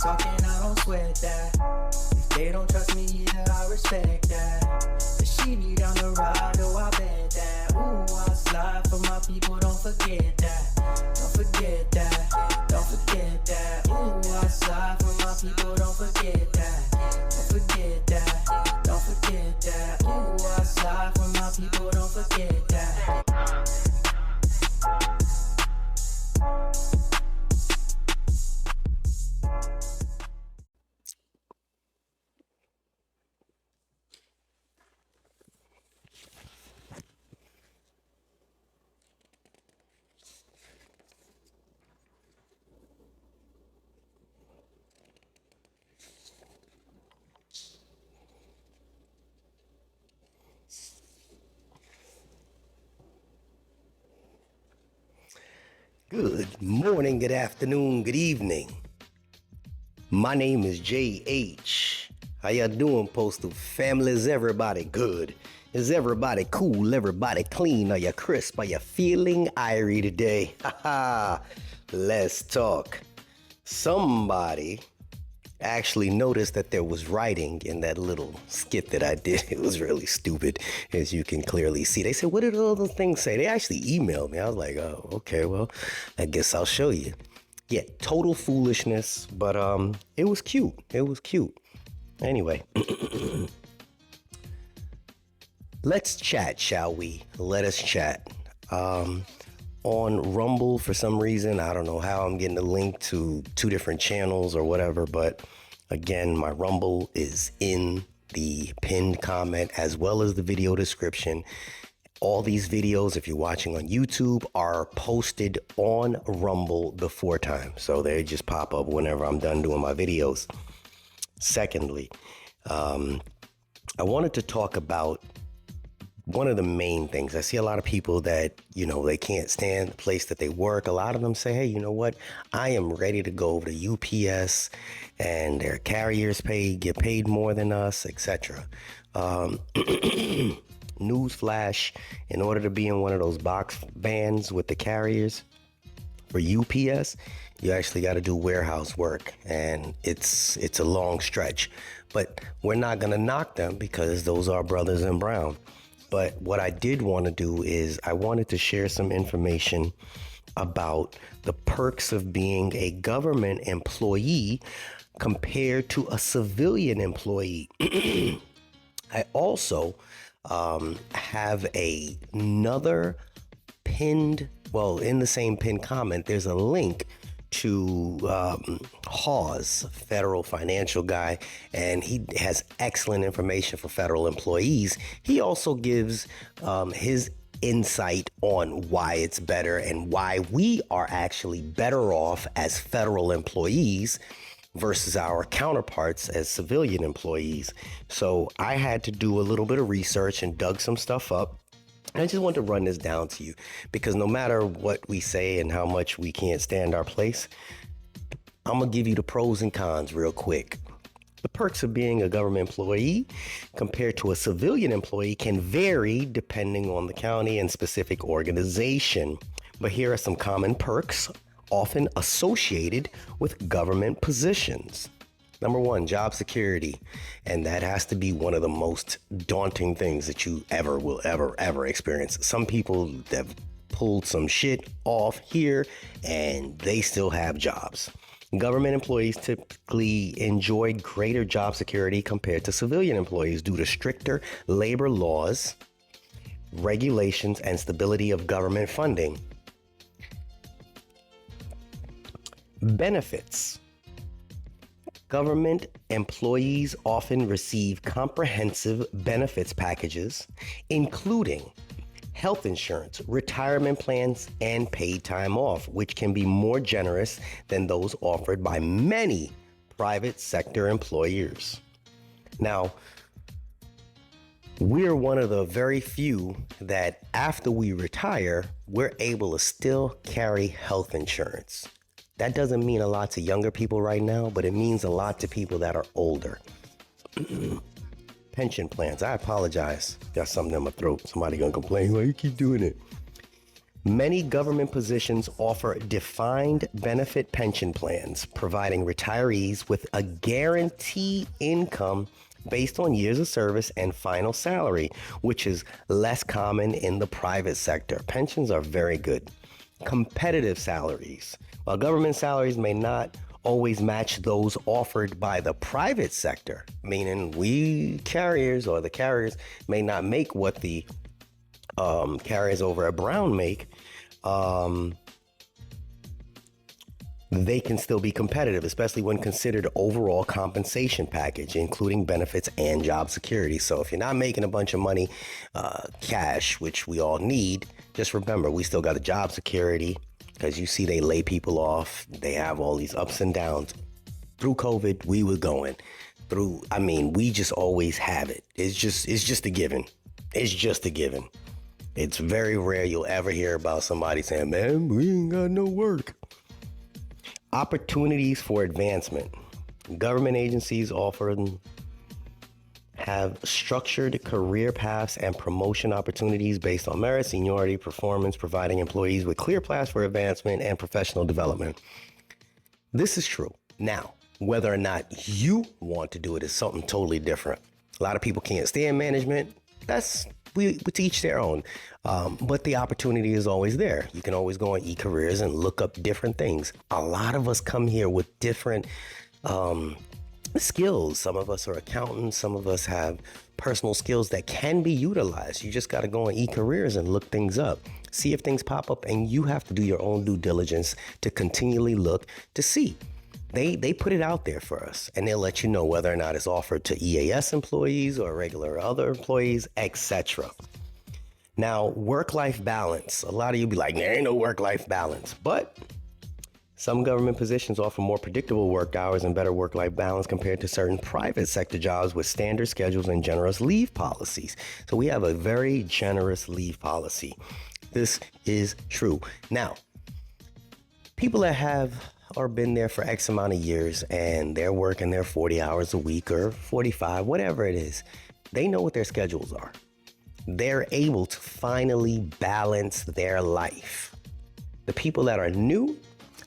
talking, I don't sweat that. If they don't trust me either, I respect that. But she need down the ride, oh I bet that. Ooh, I slide for my people, don't forget that. Don't forget that, don't forget that. Ooh, I slide for my people, don't forget that. Don't forget that, don't forget that. Ooh, I slide for my people, don't forget that. Good morning, good afternoon, good evening. My name is JH. How y'all doing, Postal family? Is everybody good? Is everybody cool? Everybody clean? Are you crisp? Are you feeling irie today? Haha. Let's talk. Somebody actually noticed that there was writing in that little skit that I did. It was really stupid, as you can clearly see. They said, what did all those things say? They actually emailed me. I was like, oh, okay, well, I guess I'll show you. Yeah, total foolishness, but it was cute. It was cute. Anyway, let's chat, shall we? Let us chat. On Rumble, for some reason, I don't know how I'm getting a link to 2 different channels or whatever, but again, my Rumble is in the pinned comment as well as the video description. All these videos, if you're watching on YouTube, are posted on Rumble before time, so they just pop up whenever I'm done doing my videos. Secondly, I wanted to talk about one of the main things. I see a lot of people that, you know, they can't stand the place that they work. A lot of them say, hey, you know what? I am ready to go over to UPS and their carriers get paid more than us, etc. Newsflash, in order to be in one of those box bands with the carriers for UPS, you actually got to do warehouse work, and it's a long stretch. But we're not going to knock them because those are brothers in brown. But what I did want to do is I wanted to share some information about the perks of being a government employee compared to a civilian employee. I also have another pinned, well, in the same pinned comment, there's a link to Hawes, federal financial guy, and he has excellent information for federal employees. He also gives his insight on why it's better and why we are actually better off as federal employees versus our counterparts as civilian employees. So I had to do a little bit of research and dug some stuff up. I just want to run this down to you because no matter what we say and how much we can't stand our place, I'm going to give you the pros and cons real quick. The perks of being a government employee compared to a civilian employee can vary depending on the county and specific organization. But here are some common perks often associated with government positions. Number 1, job security. And that has to be one of the most daunting things that you will ever experience. Some people have pulled some shit off here and they still have jobs. Government employees typically enjoy greater job security compared to civilian employees due to stricter labor laws, regulations, and stability of government funding. Benefits. Government employees often receive comprehensive benefits packages, including health insurance, retirement plans, and paid time off, which can be more generous than those offered by many private sector employers. Now, we're one of the very few that after we retire, we're able to still carry health insurance. That doesn't mean a lot to younger people right now, but it means a lot to people that are older. Pension plans. I apologize. Got something in my throat. Somebody gonna complain, why you keep doing it? Many government positions offer defined benefit pension plans, providing retirees with a guaranteed income based on years of service and final salary, which is less common in the private sector. Pensions are very good. Competitive salaries. While government salaries may not always match those offered by the private sector, meaning we carriers or the carriers may not make what the carriers over at Brown make, they can still be competitive, especially when considered overall compensation package, including benefits and job security. So if you're not making a bunch of money, cash, which we all need, just remember, we still got the job security, because you see they lay people off. They have all these ups and downs. Through COVID, we were going through. I mean, we just always have it. It's just a given. It's just a given. It's very rare you'll ever hear about somebody saying, man, we ain't got no work. Opportunities for advancement. Government agencies often have structured career paths and promotion opportunities based on merit, seniority, performance, providing employees with clear paths for advancement and professional development. This is true. Now, whether or not you want to do it is something totally different. A lot of people can't stand management. We to each their own. But the opportunity is always there. You can always go on eCareers and look up different things. A lot of us come here with different skills. Some of us are accountants. Some of us have personal skills that can be utilized. You just got to go on eCareers and look things up. See if things pop up, and you have to do your own due diligence to continually look to see. They put it out there for us, and they'll let you know whether or not it's offered to EAS employees or regular other employees, etc. Now, work-life balance. A lot of you be like, there ain't no work-life balance. But some government positions offer more predictable work hours and better work-life balance compared to certain private sector jobs with standard schedules and generous leave policies. So we have a very generous leave policy. This is true. Now, people that have or been there for X amount of years and they're working their 40 hours a week or 45, whatever it is, they know what their schedules are. They're able to finally balance their life. The people that are new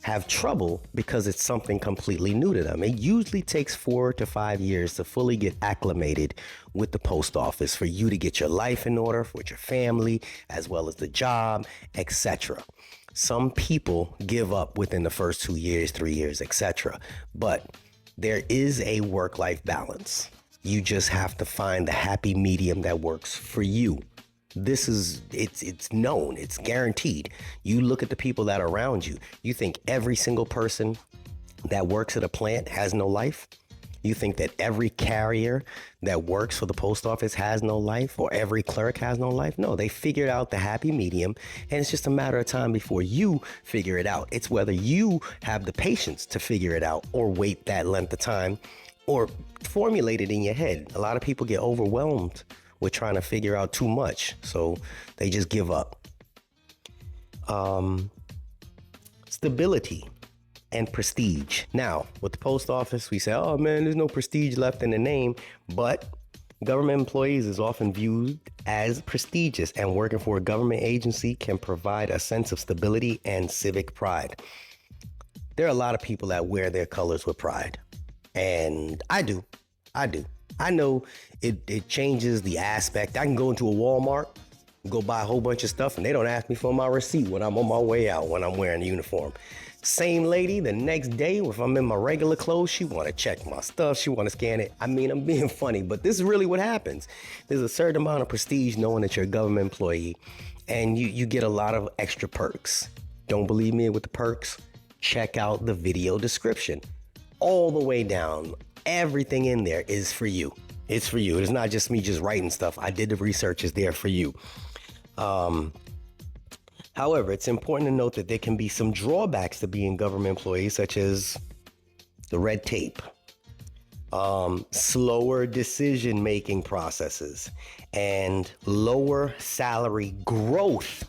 have trouble because it's something completely new to them. It usually takes 4 to 5 years to fully get acclimated with the post office for you to get your life in order with your family, as well as the job, etc. Some people give up within the first 2 years, 3 years, etc. But there is a work-life balance. You just have to find the happy medium that works for you. It's known, it's guaranteed. You look at the people that are around you. You think every single person that works at a plant has no life? You think that every carrier that works for the post office has no life, or every clerk has no life? No, they figured out the happy medium, and it's just a matter of time before you figure it out. It's whether you have the patience to figure it out or wait that length of time or formulate it in your head. A lot of people get overwhelmed with trying to figure out too much, so they just give up. Stability and prestige. Now, with the post office, we say, oh man, there's no prestige left in the name, but government employees is often viewed as prestigious, and working for a government agency can provide a sense of stability and civic pride. There are a lot of people that wear their colors with pride, and I do. I know it changes the aspect. I can go into a Walmart, go buy a whole bunch of stuff, and they don't ask me for my receipt when I'm on my way out, when I'm wearing a uniform. Same lady, the next day, if I'm in my regular clothes, she want to check my stuff. She want to scan it. I mean, I'm being funny, but this is really what happens. There's a certain amount of prestige knowing that you're a government employee, and you get a lot of extra perks. Don't believe me with the perks? Check out the video description. All the way down, everything in there is for you. It's for you. It's not just me just writing stuff. I did the research. It's there for you. However, it's important to note that there can be some drawbacks to being government employees, such as the red tape, slower decision-making processes, and lower salary growth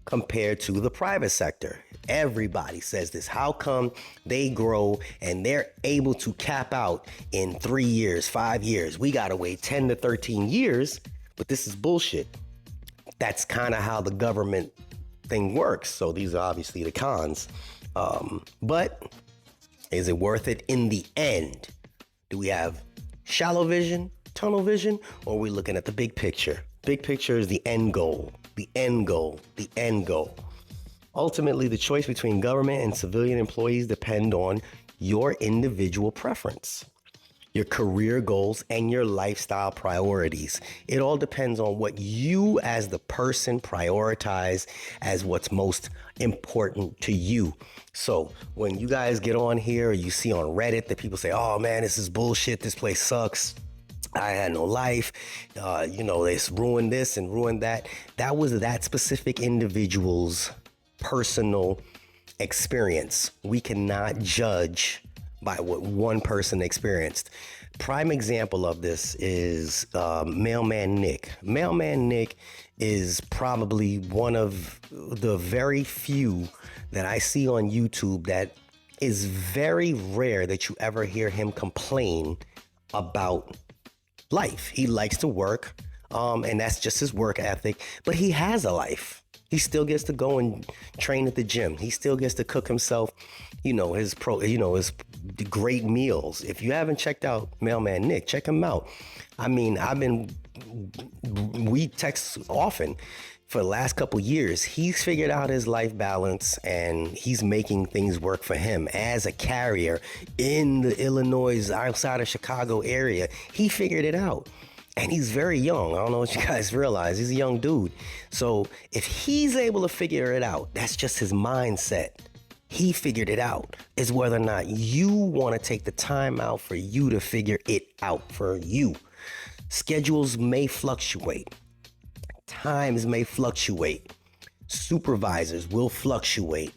compared to the private sector. Everybody says this. How come they grow and they're able to cap out in 3 years, 5 years? We got to wait 10 to 13 years, but this is bullshit. That's kind of how the government thing works. So these are obviously the cons. But is it worth it in the end? Do we have shallow vision, tunnel vision, or are we looking at the big picture? Big picture is the end goal, the end goal, the end goal. Ultimately, the choice between government and civilian employees depend on your individual preference, your career goals, and your lifestyle priorities. It all depends on what you as the person prioritize as what's most important to you. So when you guys get on here, or you see on Reddit that people say, oh man, this is bullshit, this place sucks, I had no life, they ruined this and ruined that. That was that specific individual's personal experience. We cannot judge by what one person experienced. Prime example of this is Mailman Nick. Mailman Nick is probably one of the very few that I see on YouTube that is very rare that you ever hear him complain about life. He likes to work, and that's just his work ethic, but he has a life. He still gets to go and train at the gym. He still gets to cook himself, his great meals. If you haven't checked out Mailman Nick, check him out. I mean, we text often for the last couple years. He's figured out his life balance and he's making things work for him as a carrier in the Illinois, outside of Chicago area. He figured it out. And he's very young. I don't know what you guys realize. He's a young dude. So if he's able to figure it out, that's just his mindset. He figured it out. Is whether or not you want to take the time out for you to figure it out for you. Schedules may fluctuate. Times may fluctuate. Supervisors will fluctuate.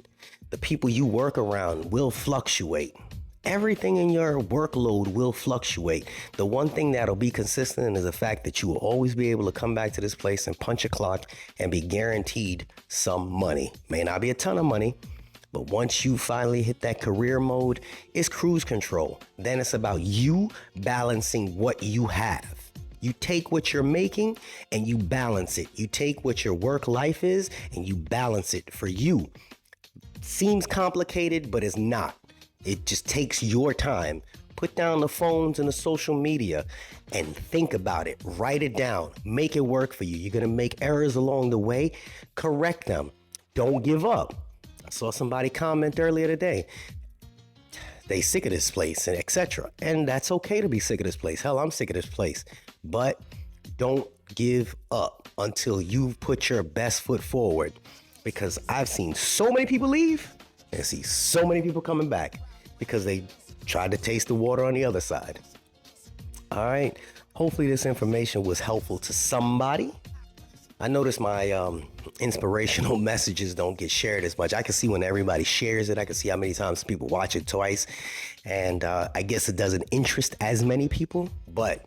The people you work around will fluctuate. Everything in your workload will fluctuate. The one thing that'll be consistent is the fact that you will always be able to come back to this place and punch a clock and be guaranteed some money. May not be a ton of money, but once you finally hit that career mode, it's cruise control. Then it's about you balancing what you have. You take what you're making and you balance it. You take what your work life is and you balance it for you. Seems complicated, but it's not. It just takes your time. Put down the phones and the social media and think about it. Write it down. Make it work for you. You're going to make errors along the way. Correct them. Don't give up. I saw somebody comment earlier today. They sick of this place and etc. And that's okay to be sick of this place. Hell, I'm sick of this place. But don't give up until you've put your best foot forward. Because I've seen so many people leave and see so many people coming back because they tried to taste the water on the other side. All right. Hopefully this information was helpful to somebody. I notice my inspirational messages don't get shared as much. I can see when everybody shares it. I can see how many times people watch it twice. And I guess it doesn't interest as many people. But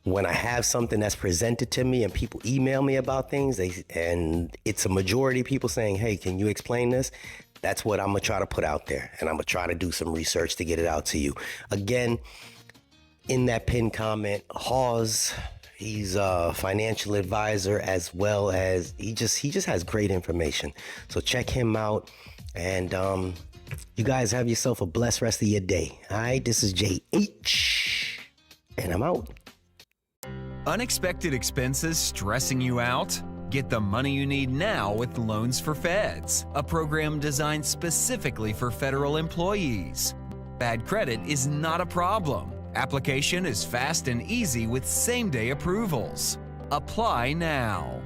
when I have something that's presented to me and people email me about things, and it's a majority of people saying, hey, can you explain this? That's what I'm going to try to put out there. And I'm going to try to do some research to get it out to you. Again, in that pinned comment, Hawes, he's a financial advisor as well as he just has great information. So check him out. And you guys have yourself a blessed rest of your day. All right, this is JH and I'm out. Unexpected expenses stressing you out? Get the money you need now with Loans for Feds, a program designed specifically for federal employees. Bad credit is not a problem. Application is fast and easy with same-day approvals. Apply now.